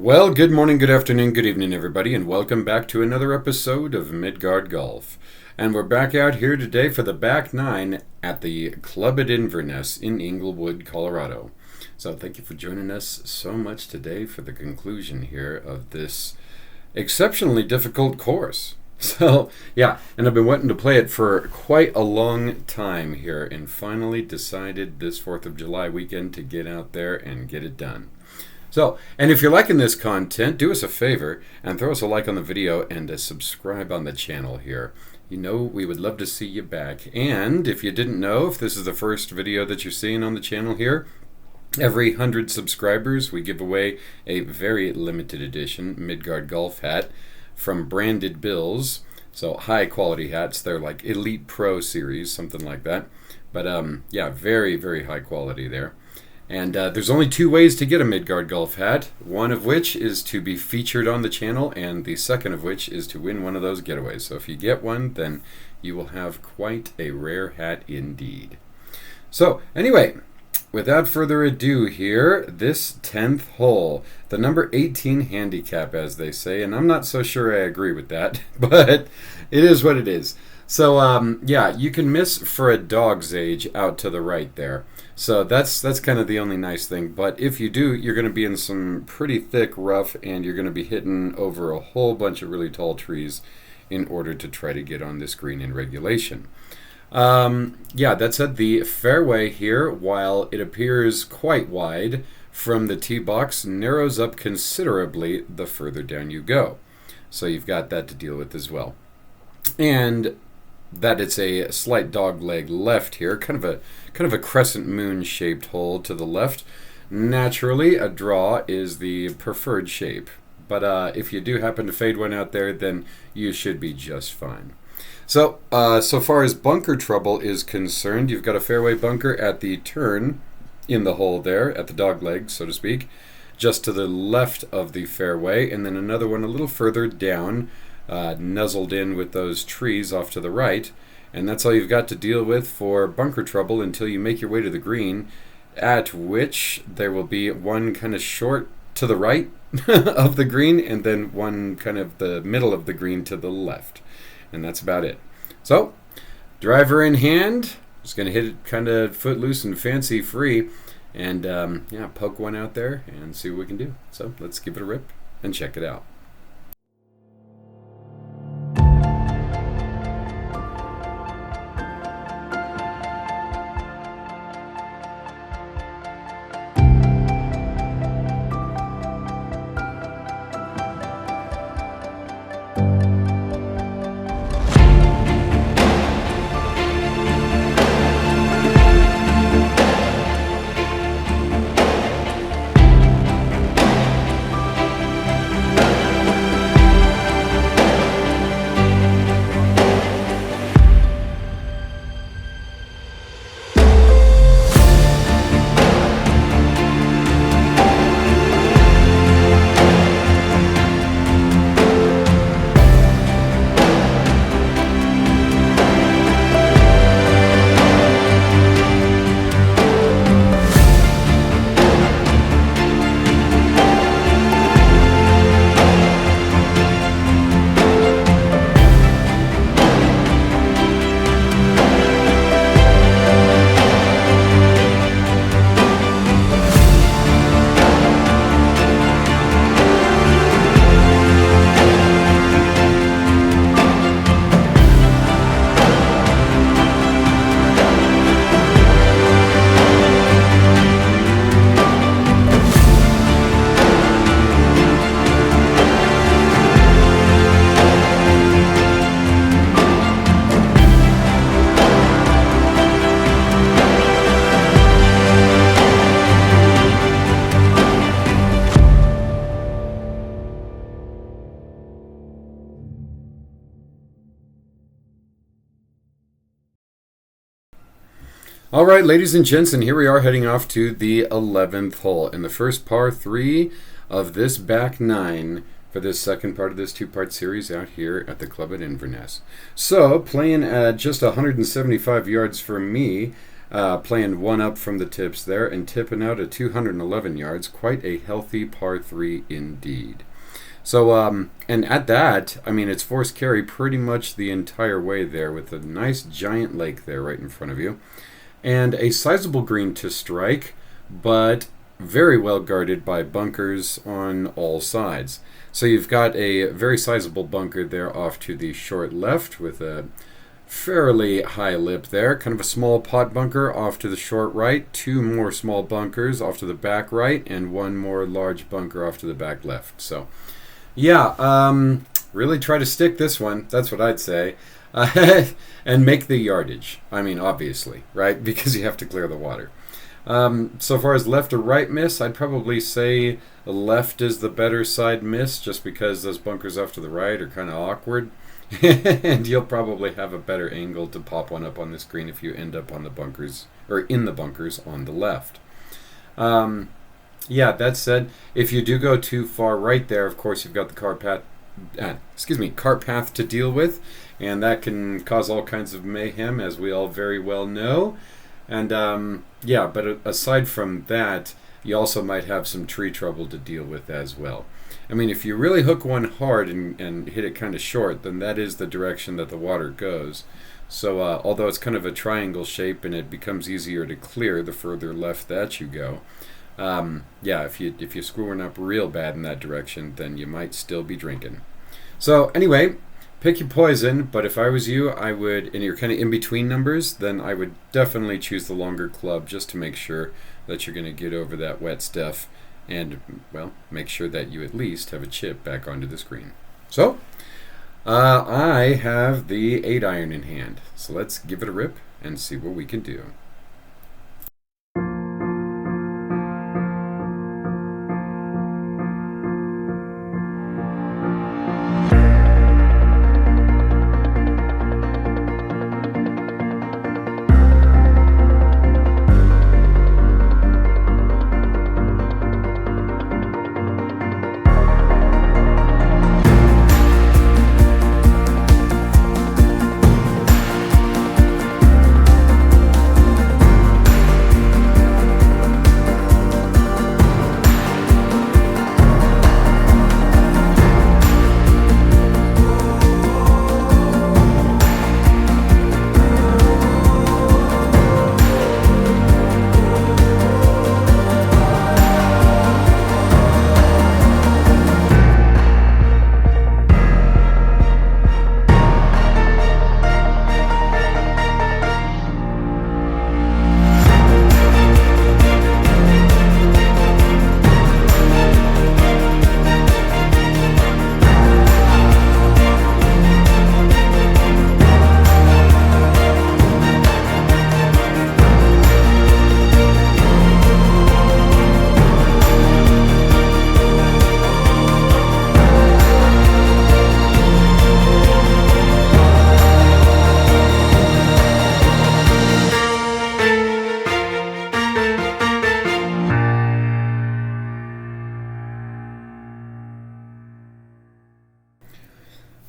Well, good morning, good afternoon, good evening, everybody, and welcome back to another episode of Midgard Golf. And we're back out here today for the back nine at the club at Inverness in Englewood, Colorado. So thank you for joining us so much today for the conclusion here of this exceptionally difficult course. So, yeah, and I've been wanting to play it for quite a long time here and finally decided this 4th of July weekend to get out there and get it done. So, and if you're liking this content, do us a favor and throw us a like on the video and a subscribe on the channel here. You know, we would love to see you back. And if you didn't know, if this is the first video that you're seeing on the channel here, every 100 subscribers we give away a very limited edition Midgard Golf hat from Branded Bills. So high quality hats. They're like Elite Pro series, something like that. But yeah, very, very high quality there. And there's only two ways to get a Midgard Golf hat, one of which is to be featured on the channel, and the second of which is to win one of those giveaways. So if you get one, then you will have quite a rare hat indeed. So anyway, without further ado here, this 10th hole, the number 18 handicap, as they say, and I'm not so sure I agree with that, but it is what it is. So yeah, you can miss for a dog's age out to the right there. So that's kind of the only nice thing. But if you do, you're going to be in some pretty thick rough, and you're going to be hitting over a whole bunch of really tall trees in order to try to get on this green in regulation. Yeah, that said, the fairway here, while it appears quite wide from the tee box, narrows up considerably the further down you go. So you've got that to deal with as well. And that it's a slight dog leg left here, kind of a crescent moon shaped hole to the left. Naturally, a draw is the preferred shape, but if you do happen to fade one out there, then you should be just fine. So so far as bunker trouble is concerned, you've got a fairway bunker at the turn in the hole there, at the dog leg, so to speak, just to the left of the fairway, and then another one a little further down, nuzzled in with those trees off to the right. And that's all you've got to deal with for bunker trouble until you make your way to the green, at which there will be one kind of short to the right of the green, and then one kind of the middle of the green to the left. And that's about it. So, driver in hand, just going to hit it kind of footloose and fancy free, and yeah, poke one out there and see what we can do. So, let's give it a rip and check it out. All right, ladies and gents, and here we are heading off to the 11th hole in the first par 3 of this back 9 for this second part of this two-part series out here at the club at Inverness. So, playing at just 175 yards from me, playing one up from the tips there and tipping out at 211 yards. Quite a healthy par 3 indeed. So, and at that, I mean, it's force carry pretty much the entire way there with a nice giant lake there right in front of you. And a sizable green to strike, but very well guarded by bunkers on all sides. So you've got a very sizable bunker there off to the short left with a fairly high lip there, kind of a small pot bunker off to the short right, 2 more small bunkers off to the back right, and 1 more large bunker off to the back left. So, yeah, really try to stick this one, that's what I'd say, and make the yardage. I mean, obviously, right, because you have to clear the water. So far as left or right miss, I'd probably say left is the better side miss, just because those bunkers off to the right are kind of awkward. And you'll probably have a better angle to pop one up on the screen if you end up on the bunkers, or in the bunkers on the left. Yeah, that said, if you do go too far right there, of course you've got the cart path to deal with, and that can cause all kinds of mayhem, as we all very well know. And yeah, but aside from that, you also might have some tree trouble to deal with as well. I mean, if you really hook one hard and hit it kind of short, then that is the direction that the water goes. So although it's kind of a triangle shape and it becomes easier to clear the further left that you go, yeah, if you screw one up real bad in that direction, then you might still be drinking. So anyway, pick your poison, but if I was you, I would, and you're kind of in between numbers, then I would definitely choose the longer club just to make sure that you're going to get over that wet stuff and, well, make sure that you at least have a chip back onto the screen. So, I have the 8-iron in hand, so let's give it a rip and see what we can do.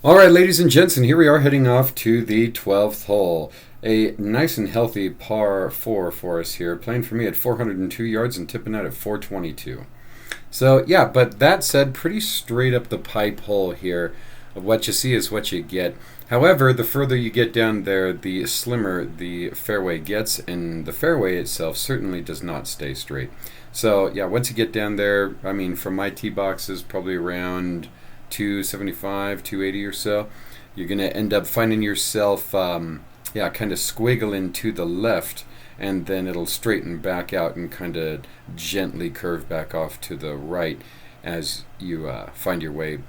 Alright, ladies and gents, and here we are heading off to the 12th hole. A nice and healthy par 4 for us here, playing for me at 402 yards and tipping out at 422. So, yeah, but that said, pretty straight up the pipe hole here. What you see is what you get. However, the further you get down there, the slimmer the fairway gets, and the fairway itself certainly does not stay straight. So, yeah, once you get down there, I mean, from my tee boxes, probably around 275, 280 or so, you're going to end up finding yourself, kind of squiggling to the left, and then it'll straighten back out and kind of gently curve back off to the right as you find your way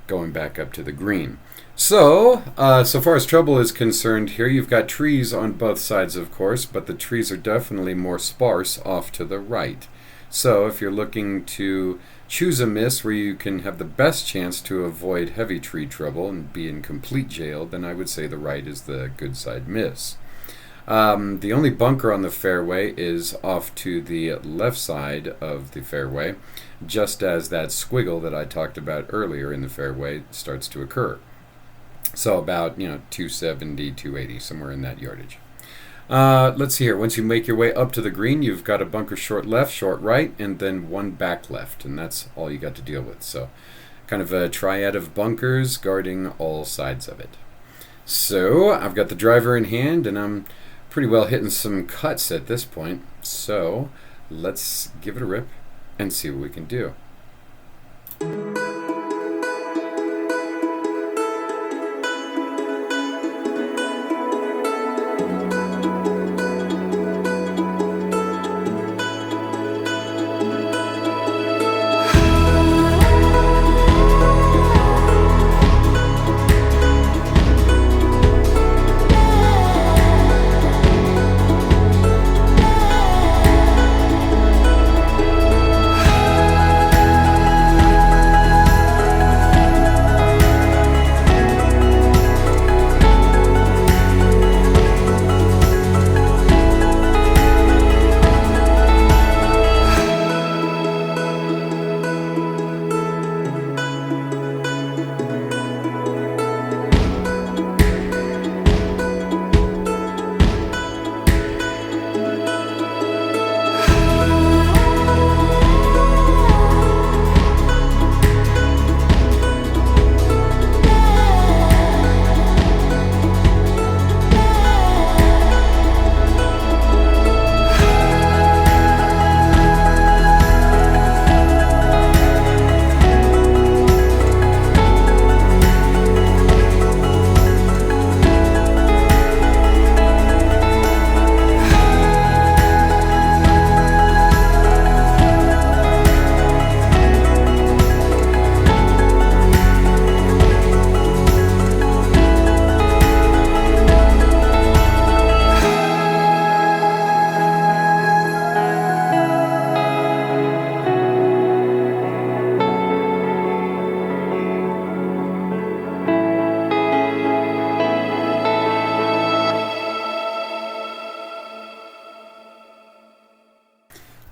going back up to the green. So, so far as trouble is concerned here, you've got trees on both sides, of course, but the trees are definitely more sparse off to the right. So if you're looking to choose a miss where you can have the best chance to avoid heavy tree trouble and be in complete jail, then I would say the right is the good side miss. The only bunker on the fairway is off to the left side of the fairway, just as that squiggle that I talked about earlier in the fairway starts to occur. So about, 270, 280, somewhere in that yardage. Let's see here. Once you make your way up to the green, you've got a bunker short left, short right, and then one back left, and that's all you got to deal with. So kind of a triad of bunkers guarding all sides of it. So I've got the driver in hand, and I'm pretty well hitting some cuts at this point. So let's give it a rip and see what we can do.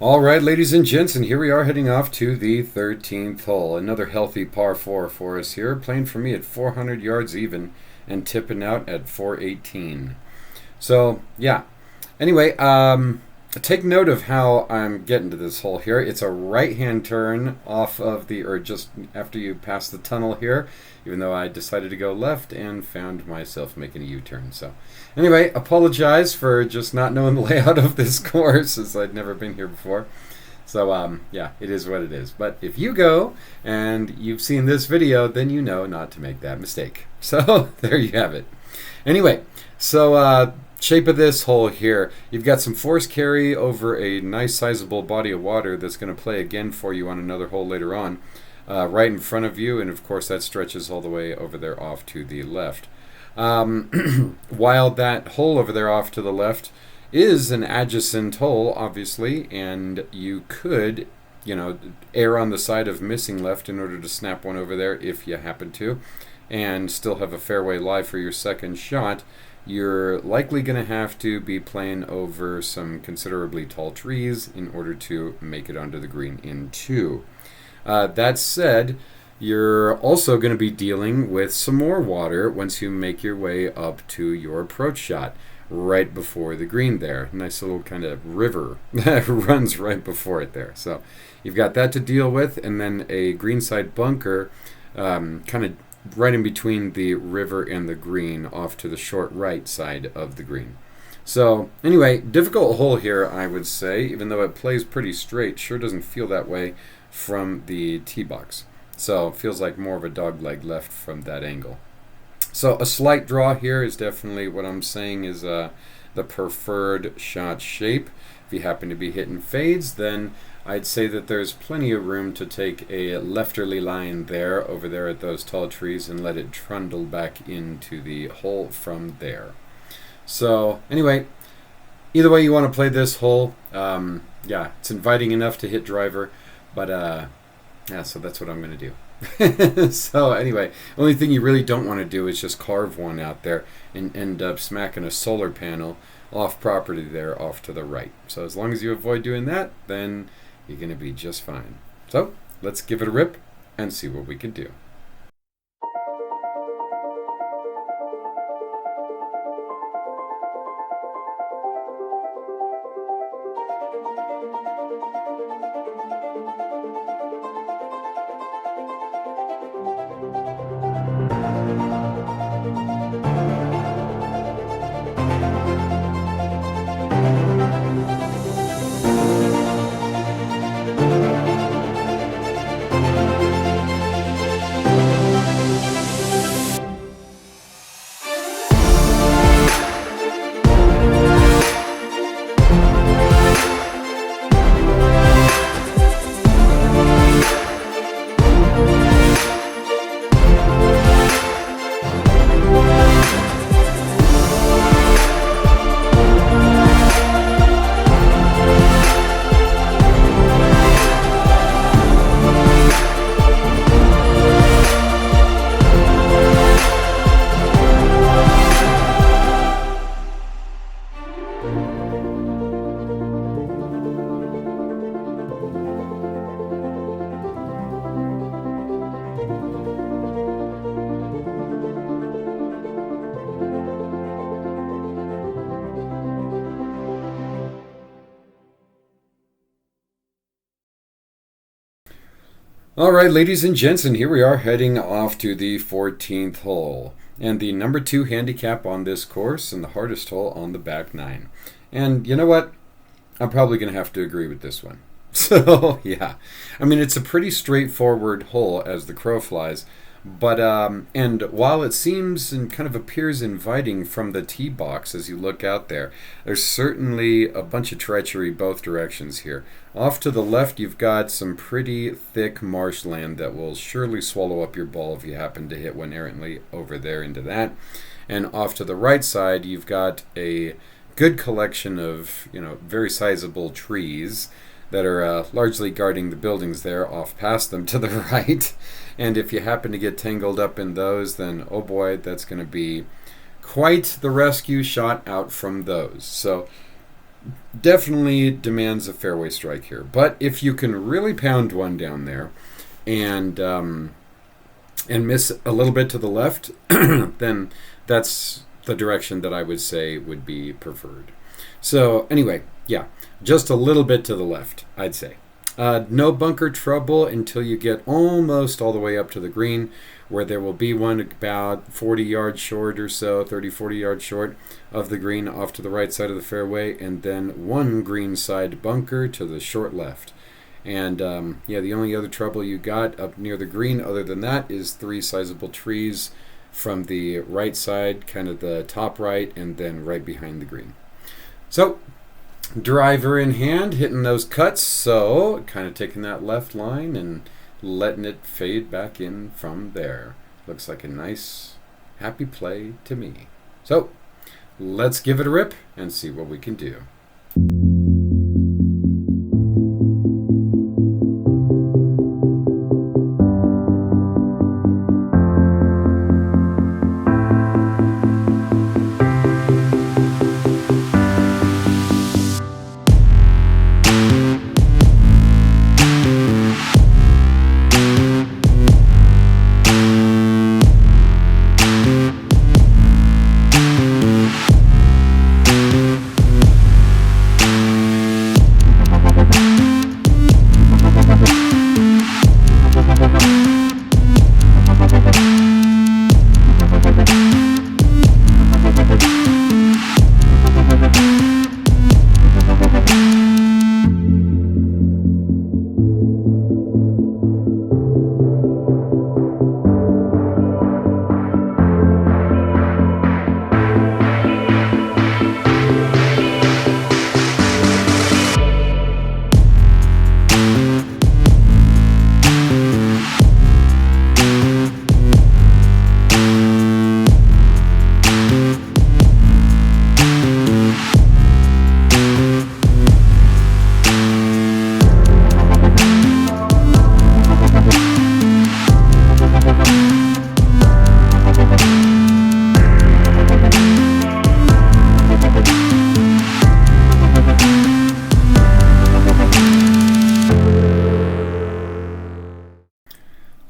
All right, ladies and gents, and here we are heading off to the 13th hole. Another healthy par 4 for us here, playing for me at 400 yards even and tipping out at 418. So, yeah. Anyway, take note of how I'm getting to this hole here. It's a right-hand turn off of the, or just after you pass the tunnel here, even though I decided to go left and found myself making a U-turn. So, anyway, apologize for just not knowing the layout of this course, as I'd never been here before. So, yeah, it is what it is. But if you go and you've seen this video, then you know not to make that mistake. So, there you have it. Anyway, so, shape of this hole here, you've got some force carry over a nice sizable body of water that's going to play again for you on another hole later on, right in front of you, and of course that stretches all the way over there off to the left. While that hole over there off to the left is an adjacent hole, obviously, and you could, err on the side of missing left in order to snap one over there if you happen to, and still have a fairway lie for your second shot. You're likely going to have to be playing over some considerably tall trees in order to make it onto the green in two. That said, you're also going to be dealing with some more water once you make your way up to your approach shot right before the green there. Nice little kind of river that runs right before it there. So you've got that to deal with, and then a greenside bunker kind of right in between the river and the green off to the short right side of the green. So anyway, difficult hole here, I would say, even though it plays pretty straight. Sure doesn't feel that way from the tee box. So it feels like more of a dog leg left from that angle. So a slight draw here is definitely what I'm saying is the preferred shot shape. If you happen to be hitting fades, then I'd say that there's plenty of room to take a lefterly line there, over there at those tall trees, and let it trundle back into the hole from there. So anyway, either way you want to play this hole, yeah, it's inviting enough to hit driver, but yeah, so that's what I'm going to do. So anyway, only thing you really don't want to do is just carve one out there and end up smacking a solar panel off property there off to the right. So as long as you avoid doing that, then you're going to be just fine. So let's give it a rip and see what we can do. All right, ladies and gents, and here we are heading off to the 14th hole. And the number 2 handicap on this course and the hardest hole on the back 9. And you know what? I'm probably going to have to agree with this one. So, yeah. I mean, it's a pretty straightforward hole as the crow flies. But, and while it seems and kind of appears inviting from the tee box as you look out there, there's certainly a bunch of treachery both directions here. Off to the left, you've got some pretty thick marshland that will surely swallow up your ball if you happen to hit one errantly over there into that. And off to the right side, you've got a good collection of, very sizable trees that are largely guarding the buildings there off past them to the right. And if you happen to get tangled up in those, then oh boy, that's going to be quite the rescue shot out from those. So definitely demands a fairway strike here. But if you can really pound one down there and miss a little bit to the left, then that's the direction that I would say would be preferred. So anyway, yeah, just a little bit to the left, I'd say. No bunker trouble until you get almost all the way up to the green, where there will be one about 40 yards short or so, 30, 40 yards short of the green off to the right side of the fairway, and then one green side bunker to the short left. And the only other trouble you got up near the green other than that is 3 sizable trees from the right side, kind of the top right, and then right behind the green. So, driver in hand, hitting those cuts, so kind of taking that left line and letting it fade back in from there. Looks like a nice, happy play to me. So, let's give it a rip and see what we can do.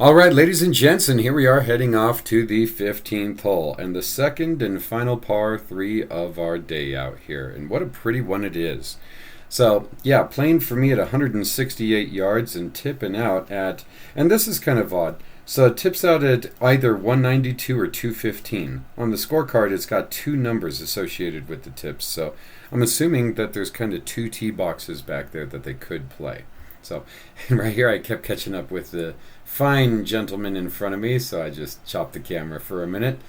All right, ladies and gents, and here we are heading off to the 15th hole and the second and final par 3 of our day out here. And what a pretty one it is. So, yeah, playing for me at 168 yards and tipping out at, and this is kind of odd, so it tips out at either 192 or 215. On the scorecard, it's got 2 numbers associated with the tips, so I'm assuming that there's kind of 2 tee boxes back there that they could play. So, right here I kept catching up with the fine gentleman in front of me, so I just chopped the camera for a minute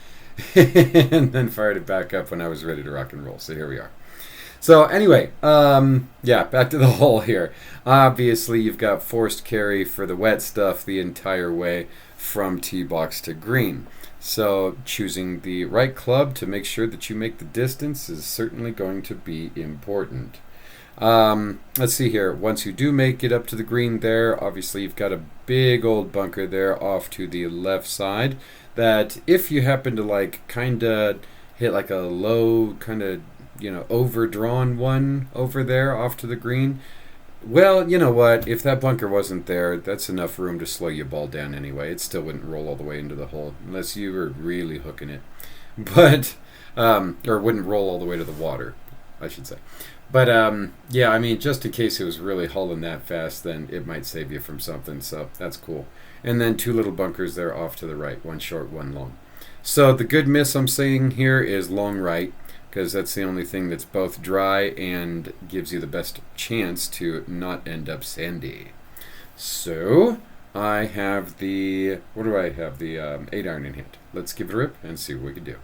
and then fired it back up when I was ready to rock and roll. So here we are. So anyway, back to the hole here. Obviously, you've got forced carry for the wet stuff the entire way from tee box to green. So choosing the right club to make sure that you make the distance is certainly going to be important. Let's see here. Once you do make it up to the green there, obviously you've got a big old bunker there off to the left side that if you happen to kind of hit like a low kind of, overdrawn one over there off to the green, well, you know what? If that bunker wasn't there, that's enough room to slow your ball down anyway. It still wouldn't roll all the way into the hole unless you were really hooking it. But, or wouldn't roll all the way to the water, I should say. But yeah, I mean, just in case it was really hauling that fast, then it might save you from something. So that's cool. And then 2 little bunkers there off to the right, one short, one long. So the good miss I'm saying here is long right, because that's the only thing that's both dry and gives you the best chance to not end up sandy. So I have the, what do I have? The 8-iron in hand. Let's give it a rip and see what we can do.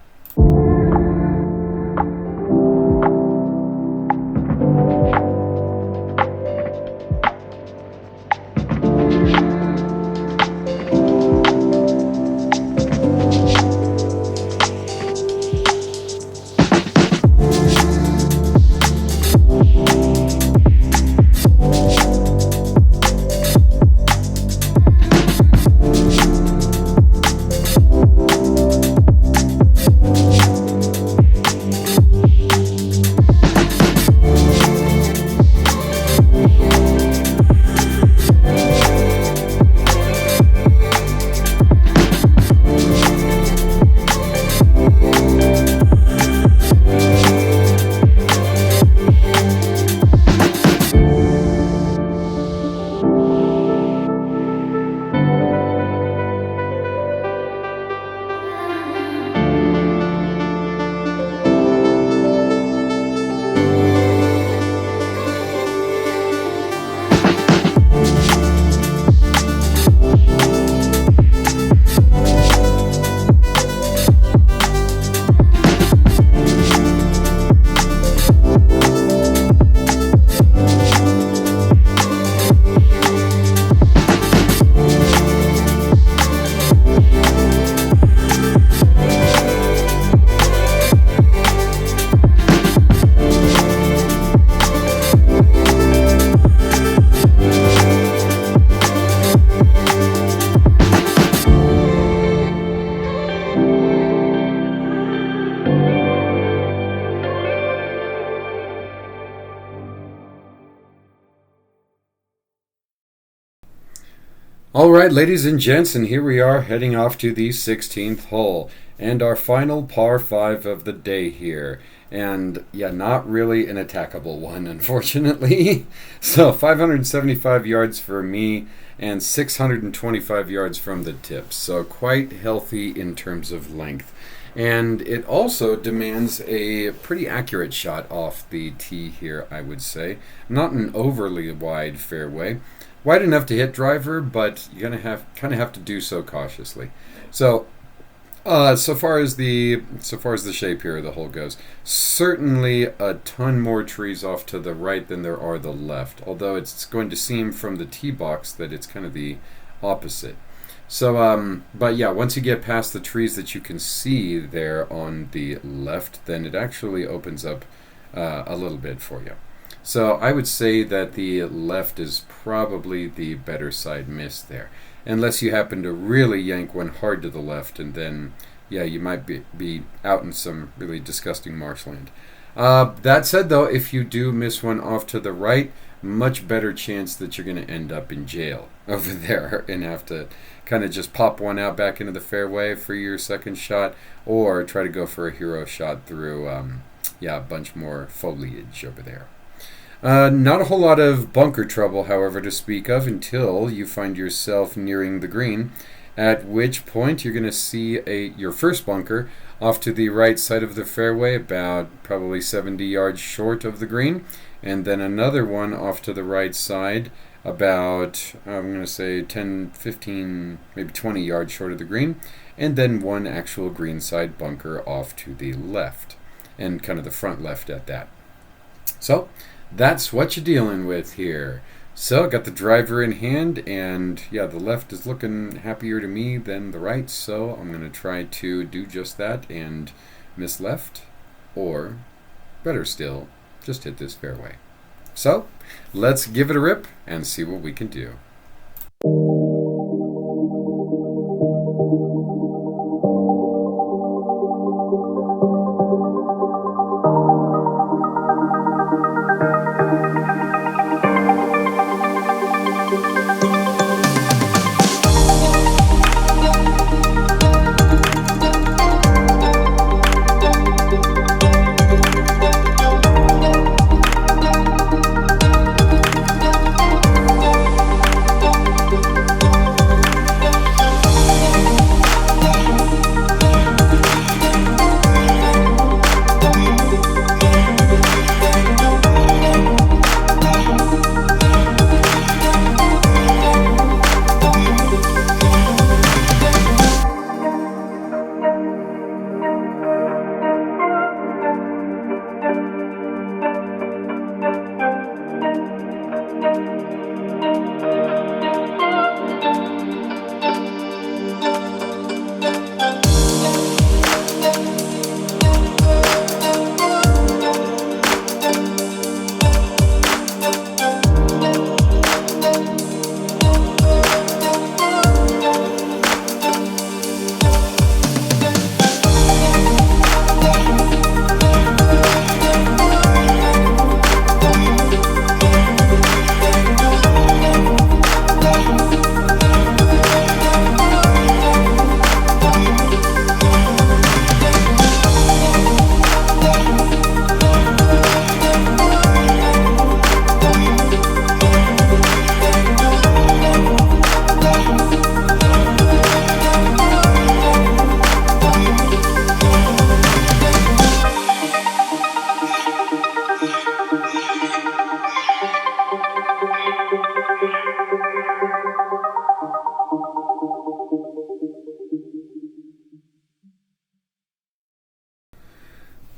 All right, ladies and gents, and here we are heading off to the 16th hole and our final par 5 of the day here. And yeah, not really an attackable one, unfortunately. So 575 yards for me and 625 yards from the tips. So quite healthy in terms of length. And it also demands a pretty accurate shot off the tee here, I would say. Not an overly wide fairway. Wide enough to hit driver, but you're gonna have to do so cautiously. So, so far as the shape here of the hole goes, certainly a ton more trees off to the right than there are the left. Although it's going to seem from the tee box that it's kind of the opposite. So, but yeah, once you get past the trees that you can see there on the left, then it actually opens up a little bit for you. So I would say that the left is probably the better side miss there. Unless you happen to really yank one hard to the left, and then, yeah, you might be out in some really disgusting marshland. That said, though, if you do miss one off to the right, much better chance that you're going to end up in jail over there and have to kind of just pop one out back into the fairway for your second shot, or try to go for a hero shot through, a bunch more foliage over there. Not a whole lot of bunker trouble, however, to speak of until you find yourself nearing the green, at which point you're going to see your first bunker off to the right side of the fairway, about probably 70 yards short of the green, and then another one off to the right side, about, I'm going to say 10, 15, maybe 20 yards short of the green, and then one actual greenside bunker off to the left, and kind of the front left at that. So that's what you're dealing with here. So got the driver in hand, and yeah, the left is looking happier to me than the right, so I'm going to try to do just that and miss left, or better still, just hit this fairway. So let's give it a rip and see what we can do.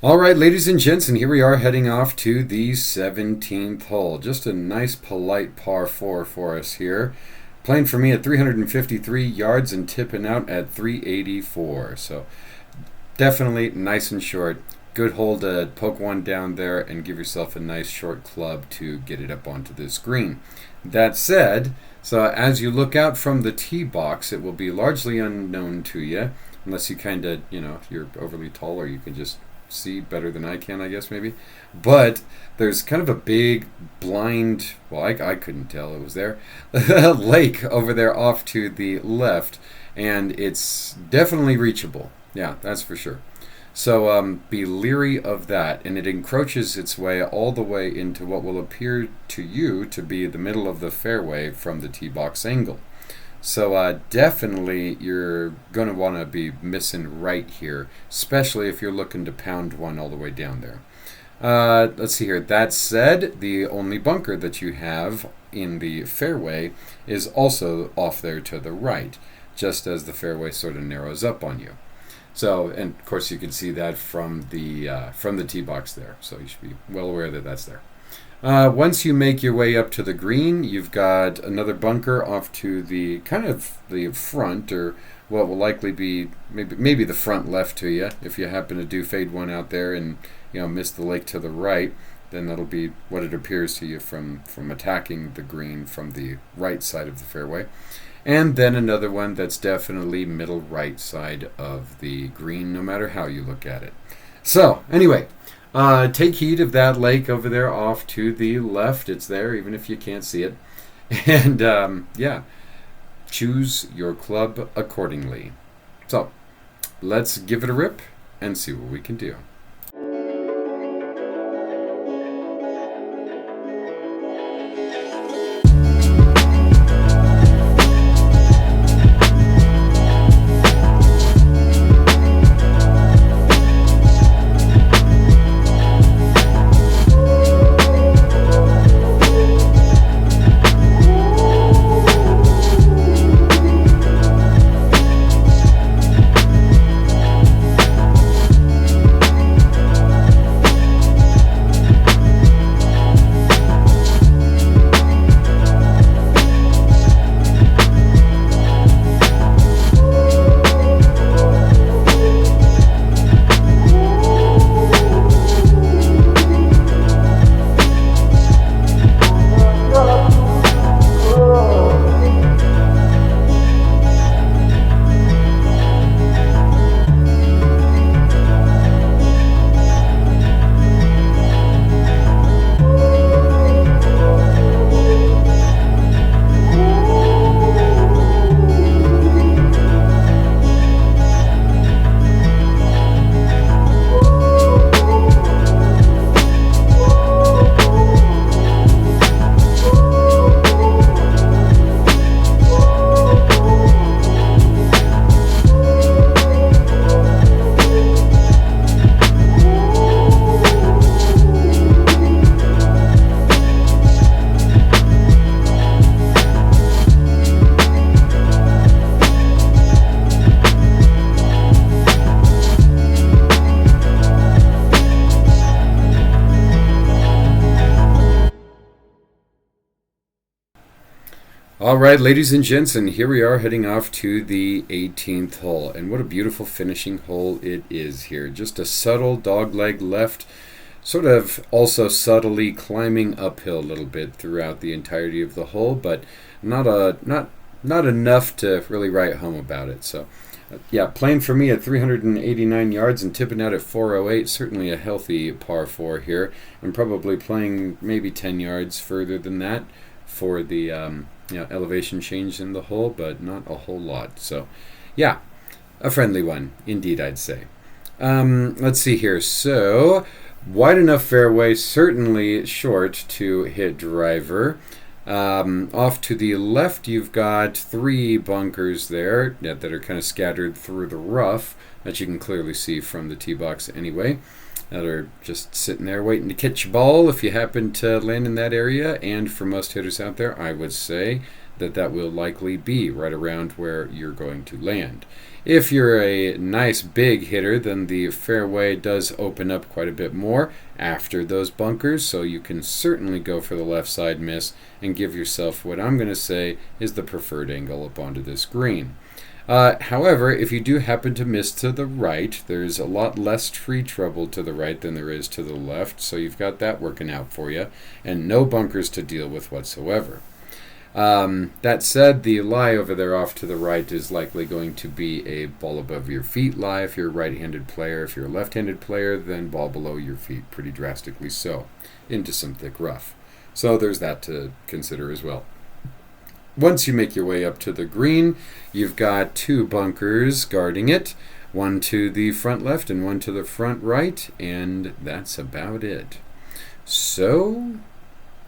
All right, ladies and gents, and here we are heading off to the 17th hole. Just a nice, polite par 4 for us here. Playing for me at 353 yards and tipping out at 384. So definitely nice and short. Good hole to poke one down there and give yourself a nice short club to get it up onto this green. That said, so as you look out from the tee box, it will be largely unknown to you, unless you kind of, you're overly tall or you can just see better than I can, I guess, maybe. But there's kind of a big blind, well, I couldn't tell it was there, lake over there off to the left, and it's definitely reachable. Yeah, that's for sure. So be leery of that, and it encroaches its way all the way into what will appear to you to be the middle of the fairway from the tee box angle. So definitely you're going to want to be missing right here, especially if you're looking to pound one all the way down there. Let's see here. That said, the only bunker that you have in the fairway is also off there to the right, just as the fairway sort of narrows up on you. So, and of course you can see that from the tee box there, so you should be well aware that that's there. Once you make your way up to the green, you've got another bunker off to the kind of the front, or what will likely be maybe the front left to you. If you happen to do fade one out there and miss the lake to the right, then that'll be what it appears to you from attacking the green from the right side of the fairway. And then another one that's definitely middle right side of the green, no matter how you look at it. So anyway. Take heed of that lake over there off to the left. It's there even if you can't see it. And choose your club accordingly. So let's give it a rip and see what we can do. All right, ladies and gents, and here we are heading off to the 18th hole. And what a beautiful finishing hole it is here. Just a subtle dogleg left, sort of also subtly climbing uphill a little bit throughout the entirety of the hole, but not enough to really write home about it. So, yeah, playing for me at 389 yards and tipping out at 408, certainly a healthy par 4 here. I'm probably playing maybe 10 yards further than that for the elevation change in the hole, but not a whole lot. So, yeah, a friendly one, indeed, I'd say. Let's see here. So, wide enough fairway, certainly short to hit driver. Off to the left, you've got 3 bunkers there that are kind of scattered through the rough that you can clearly see from the tee box anyway, that are just sitting there waiting to catch a ball if you happen to land in that area. And for most hitters out there, I would say that will likely be right around where you're going to land. If you're a nice big hitter, then the fairway does open up quite a bit more after those bunkers, so you can certainly go for the left side miss and give yourself what I'm going to say is the preferred angle up onto this green. However, if you do happen to miss to the right, there's a lot less tree trouble to the right than there is to the left, so you've got that working out for you, and no bunkers to deal with whatsoever. That said, the lie over there off to the right is likely going to be a ball above your feet lie if you're a right-handed player. If you're a left-handed player, then ball below your feet, pretty drastically so, into some thick rough. So there's that to consider as well. Once you make your way up to the green, you've got two bunkers guarding it, one to the front left and one to the front right, and that's about it. So,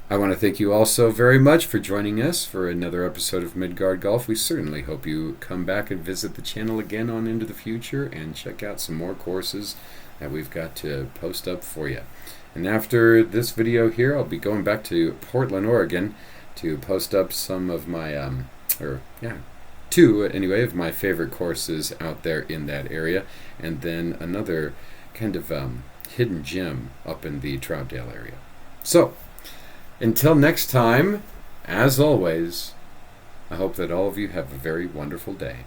I want to thank you all so very much for joining us for another episode of Midgard Golf. We certainly hope you come back and visit the channel again on into the future and check out some more courses that we've got to post up for you. And after this video here, I'll be going back to Portland, Oregon to post up some of my, two anyway, of my favorite courses out there in that area, and then another kind of hidden gem up in the Troutdale area. So, until next time, as always, I hope that all of you have a very wonderful day.